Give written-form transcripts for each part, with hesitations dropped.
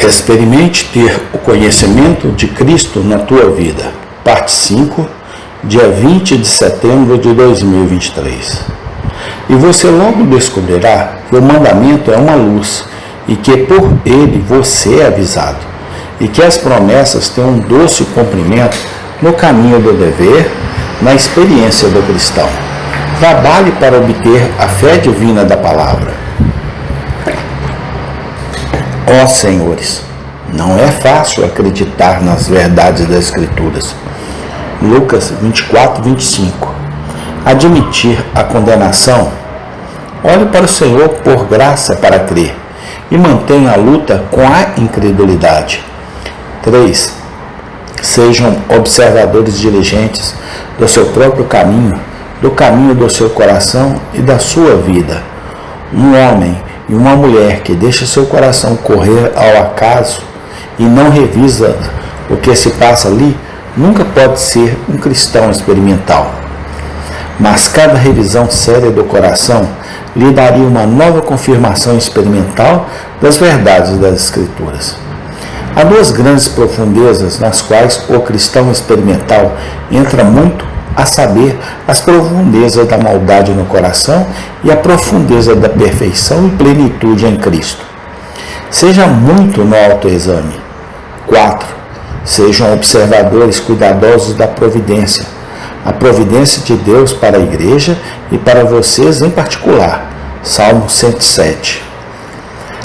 Experimente ter o conhecimento de Cristo na tua vida. Parte 5, dia 20 de setembro de 2023. E você logo descobrirá que o mandamento é uma luz e que por ele você é avisado, e que as promessas têm um doce cumprimento no caminho do dever, na experiência do cristão. Trabalhe para obter a fé divina da palavra. Ó senhores, não é fácil acreditar nas verdades das Escrituras. Lucas 24, 25. Admitir a condenação. Olhe para o Senhor por graça para crer e mantenha a luta com a incredulidade. 3. Sejam observadores diligentes do seu próprio caminho, do caminho do seu coração e da sua vida. Um homem e uma mulher que deixa seu coração correr ao acaso e não revisa o que se passa ali, nunca pode ser um cristão experimental. Mas cada revisão séria do coração lhe daria uma nova confirmação experimental das verdades das Escrituras. Há duas grandes profundezas nas quais o cristão experimental entra muito, a saber, as profundezas da maldade no coração e a profundeza da perfeição e plenitude em Cristo. Seja muito no autoexame. 4. Sejam observadores cuidadosos da providência, a providência de Deus para a igreja e para vocês em particular. Salmo 107.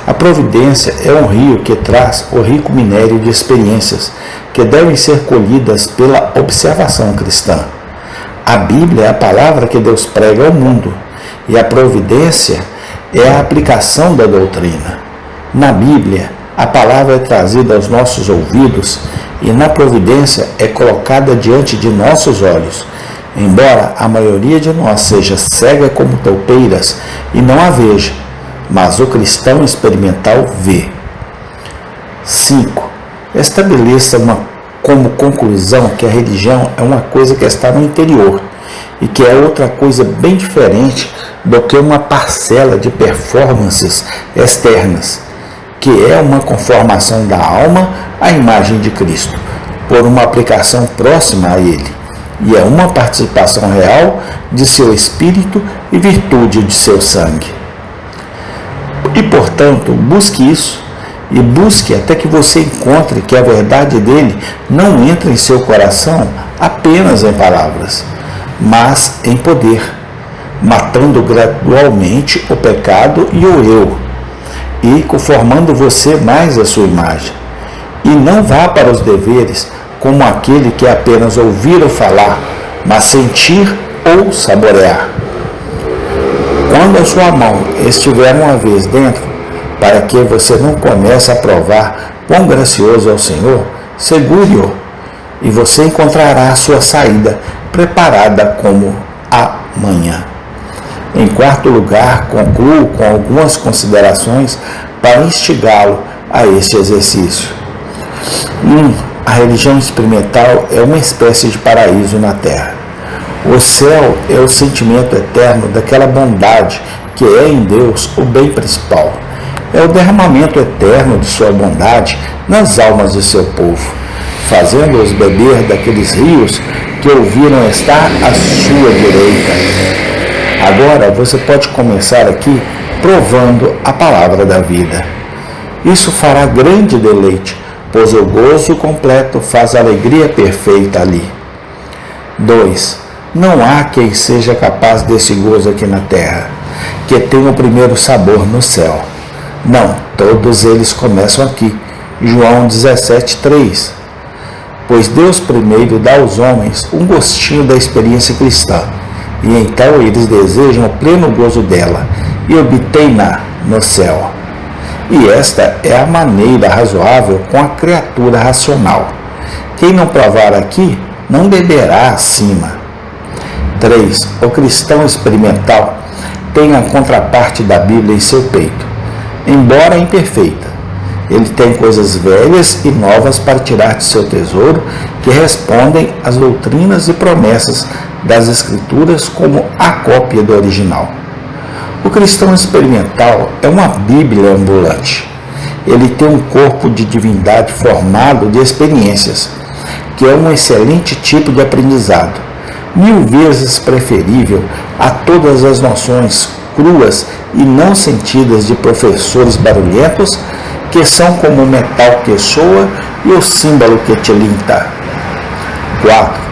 A providência é um rio que traz o rico minério de experiências que devem ser colhidas pela observação cristã. A Bíblia é a palavra que Deus prega ao mundo, e a providência é a aplicação da doutrina. Na Bíblia, a palavra é trazida aos nossos ouvidos e na providência é colocada diante de nossos olhos, embora a maioria de nós seja cega como toupeiras e não a veja, mas o cristão experimental vê. 5. Estabeleça como conclusão que a religião é uma coisa que está no interior e que é outra coisa bem diferente do que uma parcela de performances externas, que é uma conformação da alma à imagem de Cristo, por uma aplicação próxima a Ele, e é uma participação real de seu espírito e virtude de seu sangue. E, portanto, busque isso, e busque até que você encontre que a verdade dele não entra em seu coração apenas em palavras, mas em poder, matando gradualmente o pecado e o eu, e conformando você mais à sua imagem. E não vá para os deveres como aquele que apenas ouvir ou falar, mas sentir ou saborear. Quando a sua mão estiver uma vez dentro, para que você não comece a provar quão gracioso é o Senhor, segure-o, e você encontrará a sua saída preparada como amanhã. Em quarto lugar, concluo com algumas considerações para instigá-lo a este exercício. 1. A religião experimental é uma espécie de paraíso na terra. O céu é o sentimento eterno daquela bondade que é em Deus o bem principal. É o derramamento eterno de sua bondade nas almas de seu povo, fazendo-os beber daqueles rios que ouviram estar à sua direita. Agora você pode começar aqui provando a palavra da vida. Isso fará grande deleite, pois o gozo completo faz a alegria perfeita ali. 2. Não há quem seja capaz desse gozo aqui na terra, que tenha o primeiro sabor no céu. Não, todos eles começam aqui. João 17, 3. Pois Deus primeiro dá aos homens um gostinho da experiência cristã, e então eles desejam o pleno gozo dela, e obtêm-na no céu. E esta é a maneira razoável com a criatura racional. Quem não provar aqui, não beberá acima. 3. O cristão experimental tem a contraparte da Bíblia em seu peito. Embora imperfeita, ele tem coisas velhas e novas para tirar de seu tesouro que respondem às doutrinas e promessas das Escrituras como a cópia do original. O cristão experimental é uma Bíblia ambulante. ele tem um corpo de divindade formado de experiências, que é um excelente tipo de aprendizado, 1000 vezes preferível a todas as noções cruas e não sentidas de professores barulhentos, que são como o metal que soa e o símbolo que tilinta. 4.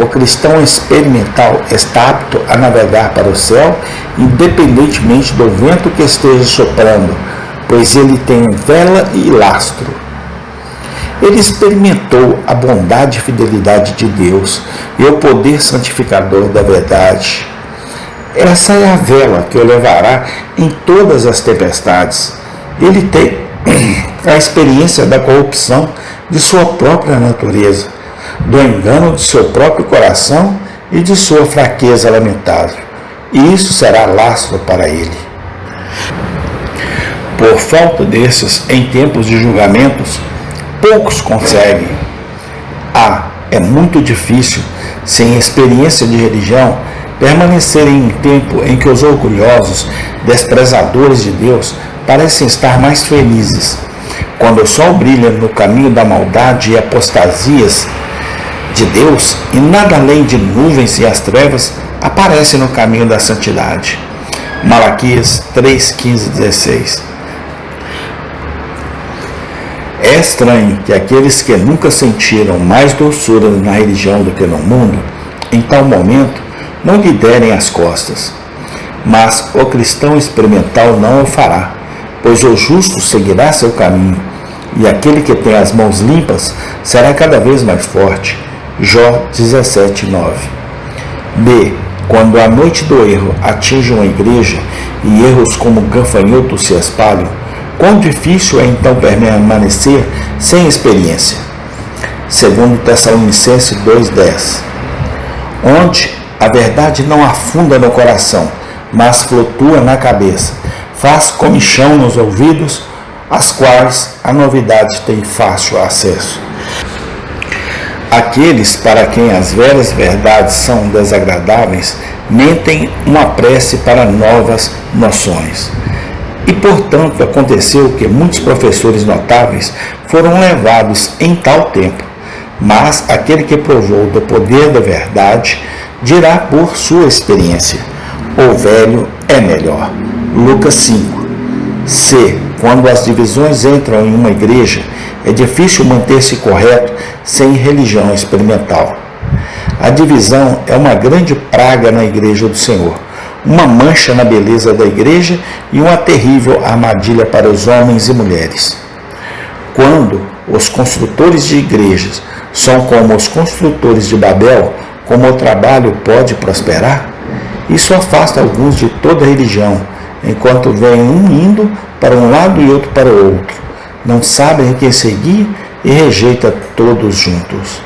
O cristão experimental está apto a navegar para o céu, independentemente do vento que esteja soprando, pois ele tem vela e lastro. Ele experimentou a bondade e fidelidade de Deus e o poder santificador da verdade. Essa é a vela que o levará em todas as tempestades. Ele tem a experiência da corrupção de sua própria natureza, do engano de seu próprio coração e de sua fraqueza lamentável. E isso será lastro para ele. Por falta desses, em tempos de julgamentos, poucos conseguem. É muito difícil, sem experiência de religião, permanecer em um tempo em que os orgulhosos, desprezadores de Deus, parecem estar mais felizes. Quando o sol brilha no caminho da maldade e apostasias de Deus, e nada além de nuvens e as trevas aparece no caminho da santidade. Malaquias 3, 15, 16. É estranho que aqueles que nunca sentiram mais doçura na religião do que no mundo, em tal momento, não lhe derem as costas. Mas o cristão experimental não o fará, pois o justo seguirá seu caminho, e aquele que tem as mãos limpas será cada vez mais forte. Jó 17, 9. B. Quando a noite do erro atinge uma igreja e erros como gafanhotos se espalham, quão difícil é então permanecer sem experiência? Segundo Tessalonicenses 2:10. Onde a verdade não afunda no coração, mas flutua na cabeça, faz comichão nos ouvidos, às quais a novidade tem fácil acesso. Aqueles para quem as velhas verdades são desagradáveis mentem uma prece para novas noções. E, portanto, aconteceu que muitos professores notáveis foram levados em tal tempo, mas aquele que provou do poder da verdade dirá por sua experiência: o velho é melhor. Lucas 5. C. Quando as divisões entram em uma igreja, é difícil manter-se correto sem religião experimental. A divisão é uma grande praga na igreja do Senhor, uma mancha na beleza da igreja e uma terrível armadilha para os homens e mulheres. Quando os construtores de igrejas são como os construtores de Babel, como o trabalho pode prosperar? Isso afasta alguns de toda a religião, enquanto vem um indo para um lado e outro para o outro. Não sabem quem seguir e rejeita todos juntos.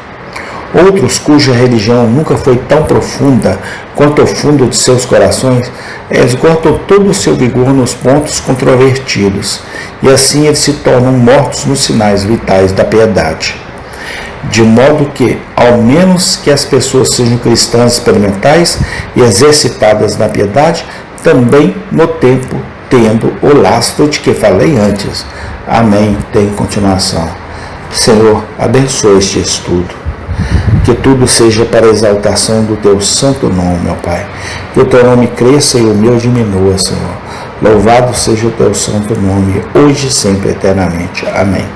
Outros cuja religião nunca foi tão profunda quanto o fundo de seus corações, esgotam todo o seu vigor nos pontos controvertidos, e assim eles se tornam mortos nos sinais vitais da piedade. De modo que, ao menos que as pessoas sejam cristãs experimentais e exercitadas na piedade, também no tempo tendo o lastro de que falei antes. Amém. Tem continuação. Senhor, abençoe este estudo. Que tudo seja para a exaltação do teu santo nome, meu Pai. Que o teu nome cresça e o meu diminua, Senhor. Louvado seja o teu santo nome, hoje e sempre, eternamente. Amém.